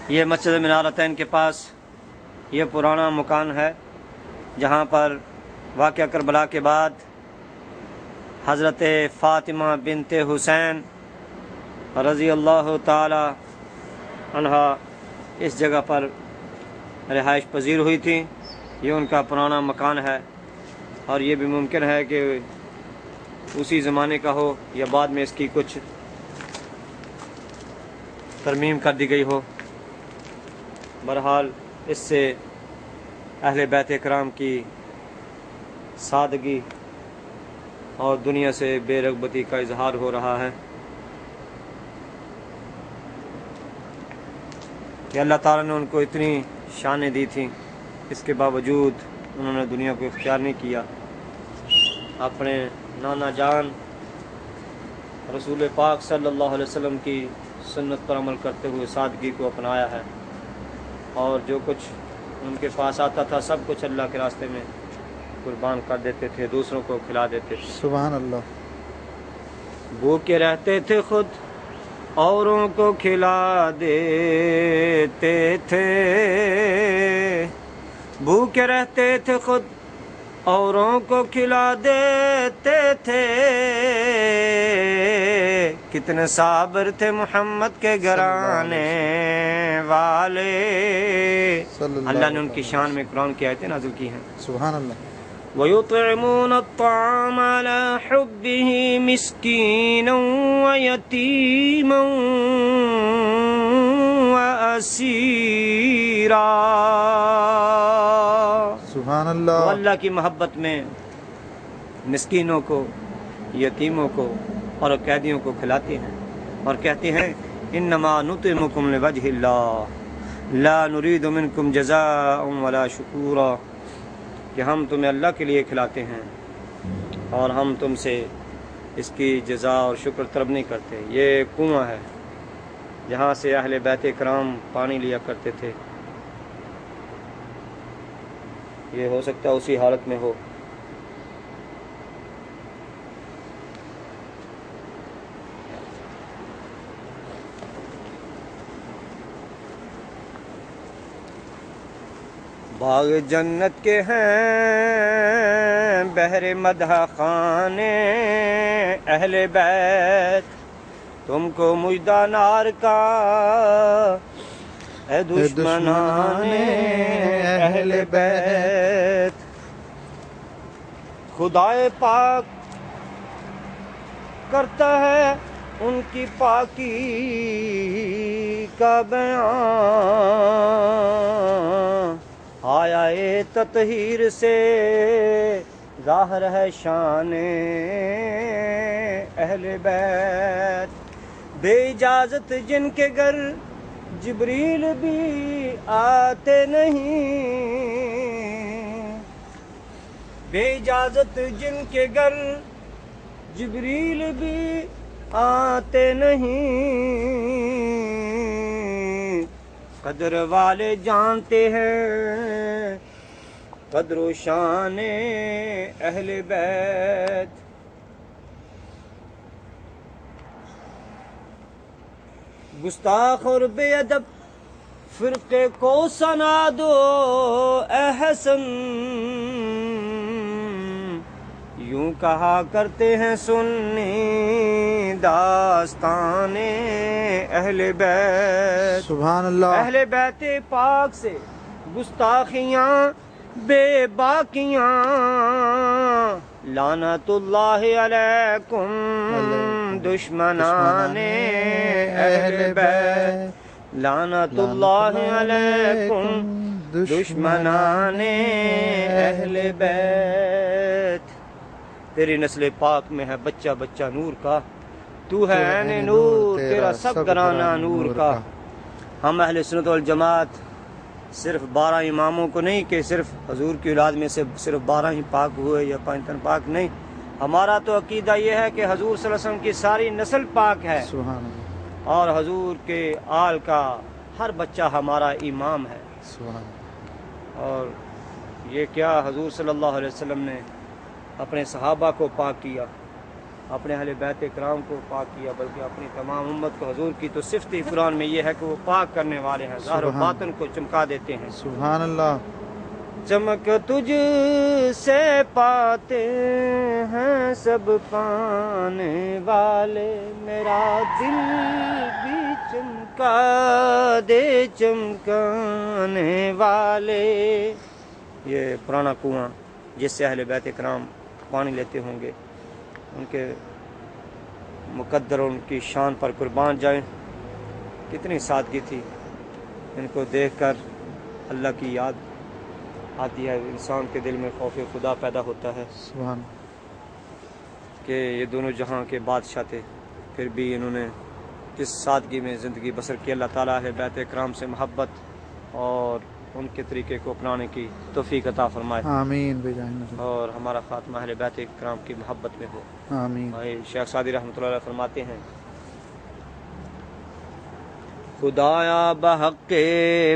یہ مسجد منارتین کے پاس یہ پرانا مکان ہے جہاں پر واقعہ کربلا کے بعد حضرت فاطمہ بنت حسین رضی اللہ تعالی عنہا اس جگہ پر رہائش پذیر ہوئی تھی۔ یہ ان کا پرانا مکان ہے اور یہ بھی ممکن ہے کہ اسی زمانے کا ہو یا بعد میں اس کی کچھ ترمیم کر دی گئی ہو۔ بہرحال اس سے اہل بیت کرام کی سادگی اور دنیا سے بے رغبتی کا اظہار ہو رہا ہے کہ اللہ تعالیٰ نے ان کو اتنی شانیں دی تھیں، اس کے باوجود انہوں نے دنیا کو اختیار نہیں کیا، اپنے نانا جان رسول پاک صلی اللہ علیہ وسلم کی سنت پر عمل کرتے ہوئے سادگی کو اپنایا ہے، اور جو کچھ ان کے پاس آتا تھا سب کچھ اللہ کے راستے میں قربان کر دیتے تھے، دوسروں کو کھلا دیتے تھے۔ سبحان اللہ۔ بھوکے رہتے تھے خود اوروں کو کھلا دیتے تھے، بھوکے رہتے تھے خود اوروں کو کھلا دیتے تھے، کتنے صابر تھے محمد کے گھرانے والے۔ اللہ نے ان کی شان میں قرآن کی آیتیں نازل کی ہیں۔ سبحان اللہ۔ وَيُطْعِمُونَ الطَّعَامَ عَلَى حُبِّهِ مِسْكِينًا وَيَتِيمًا وَأَسِيرًا۔ سبحان اللہ۔ وہ اللہ کی محبت میں مسکینوں کو، یتیموں کو اور قیدیوں کو کھلاتے ہیں اور کہتے ہیں انما نطعمکم لوجہ اللہ لا نرید منکم جزاء ولا شکورا، کہ ہم تمہیں اللہ کے لیے کھلاتے ہیں اور ہم تم سے اس کی جزا اور شکر طلب نہیں کرتے۔ یہ کنواں ہے جہاں سے اہل بیت کرام پانی لیا کرتے تھے، یہ ہو سکتا ہے اسی حالت میں ہو۔ باغ جنت کے ہیں بہر مدح خانے اہل بیت، تم کو مجدہ نار کا اے دشمنان اہل بیت۔ خدائے پاک کرتا ہے ان کی پاکی کا بیان، آیا اے تطہیر سے ظاہر ہے شان اہل بیت۔ بے اجازت جن کے گھر جبریل بھی آتے نہیں، بے اجازت جن کے گھر جبریل بھی آتے نہیں، قدر والے جانتے ہیں قدر و شان اہل بیت۔ گستاخ اور بے ادب فرقے کو سنا دو اے حسن، یوں کہا کرتے ہیں سنی داستان اہل بیت۔ سبحان اللہ۔ اہل بیت پاک سے گستاخیاں بے باکیاں، لعنت اللہ علیکم دشمنان اہل بیت، لعنت اللہ علیکم دشمنان اہل بیت۔ تیری نسل پاک میں ہے بچہ بچہ نور کا، تو ہے عین نور تیرا سب گھرانہ نور کا۔ ہم اہل سنت والجماعت صرف 12 اماموں کو نہیں کہ صرف حضور کی اولاد میں سے صرف 12 ہی پاک ہوئے یا 5 تن پاک نہیں، ہمارا تو عقیدہ یہ ہے کہ حضور صلی اللہ علیہ وسلم کی ساری نسل پاک ہے، سبحان اللہ۔ اور حضور کے آل کا ہر بچہ ہمارا امام ہے۔ سبحان اللہ۔ اور یہ کیا حضور صلی اللہ علیہ وسلم نے اپنے صحابہ کو پاک کیا، اپنے اہل بیت کرام کو پاک کیا بلکہ اپنی تمام امت کو حضور کی تو صفت ہی قرآن میں یہ ہے کہ وہ پاک کرنے والے ہیں، ظاہر و سبحان باطن کو چمکا دیتے ہیں۔ سبحان اللہ۔ چمک تجھ سے پاتے ہیں سب پانے والے، میرا دل بھی چمکا دے چمکانے والے۔ یہ پرانا کنواں جس سے اہل بیت کرام پانی لیتے ہوں گے، ان کے مقدر اور ان کی شان پر قربان جائیں۔ کتنی سادگی تھی، ان کو دیکھ کر اللہ کی یاد آتی ہے، انسان کے دل میں خوف خدا پیدا ہوتا ہے سبحان کہ یہ دونوں جہاں کے بادشاہ تھے، پھر بھی انہوں نے کس سادگی میں زندگی بسر کی۔ اللہ تعالیٰ ہے بیت کرام سے محبت اور ان کے طریقے کو اپنانے کی توفیق عطا فرمائے، آمین بجاہ نبی۔ اور ہمارا خاتمہ اہل بیت کرام کی محبت میں ہو۔ آمین۔ شیخ سعدی رحمۃ اللہ علیہ فرماتے ہیں، خدایا بحق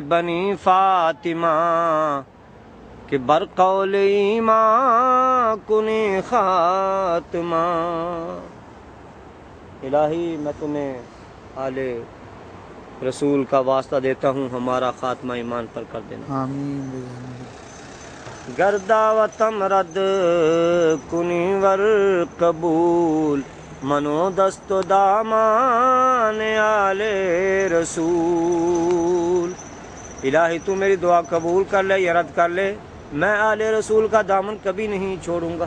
بنی فاطمہ کہ برقول ایمان کنی خاتمہ۔ الہی میں تمہیں آل رسول کا واسطہ دیتا ہوں، ہمارا خاتمہ ایمان پر کر دینا۔ آمین بجاہ نبی۔ گردا و تمرد کنی ور قبول، منو دست و دامان آل رسول۔ الہی تو میری دعا قبول کر لے یا رد کر لے، میں آل رسول کا دامن کبھی نہیں چھوڑوں گا۔